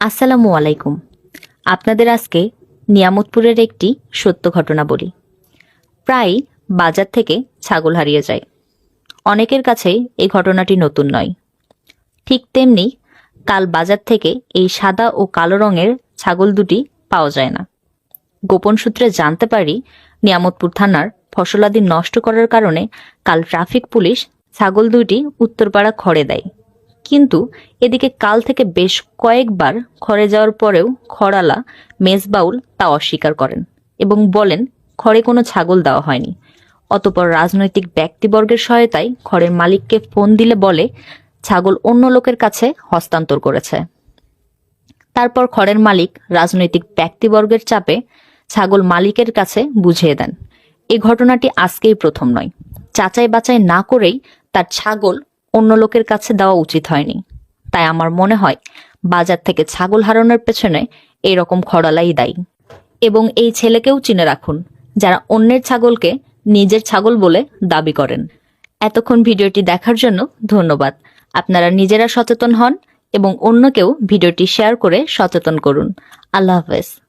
আসসালামু আলাইকুম। আপনাদের আজকে নিয়ামতপুরের একটি সত্য ঘটনা বলি। প্রায় বাজার থেকে ছাগল হারিয়ে যায়। অনেকের কাছেই এই ঘটনাটি নতুন নয়। ঠিক তেমনি কাল বাজার থেকে এই সাদা ও কালো রঙের ছাগল দুটি পাওয়া যায় না। গোপন সূত্রে জানতে পারি, নিয়ামতপুর থানার ফসলাদি নষ্ট করার কারণে কাল ট্রাফিক পুলিশ ছাগল দুইটি উত্তরপাড়া খড়ে দেয়। কিন্তু এদিকে কাল থেকে বেশ কয়েকবার খড়ে যাওয়ার পরেও খড়ালা মেজবাউল তা অস্বীকার করেন এবং বলেন খড়ে কোনো ছাগল দেওয়া হয়নি। অতঃপর রাজনৈতিক ব্যক্তিবর্গের সহায়তায় খড়ের মালিককে ফোন দিলে বলে ছাগল অন্য লোকের কাছে হস্তান্তর করেছে। তারপর খড়ের মালিক রাজনৈতিক ব্যক্তিবর্গের চাপে ছাগল মালিকের কাছে বুঝিয়ে দেন। এই ঘটনাটি আজকেই প্রথম নয়। যাচাই বাছাই না করেই তার ছাগল অন্য লোকের কাছে দেওয়া উচিত হয়নি। তাই আমার মনে হয় বাজার থেকে ছাগল হারানোর পেছনে এইরকম খড়ালাই দায়ী। এবং এই ছেলেকেও চিনে রাখুন, যারা অন্যের ছাগলকে নিজের ছাগল বলে দাবি করেন। এতক্ষণ ভিডিওটি দেখার জন্য ধন্যবাদ। আপনারা নিজেরা সচেতন হন এবং অন্যকেও ভিডিওটি শেয়ার করে সচেতন করুন। আল্লাহ হাফেজ।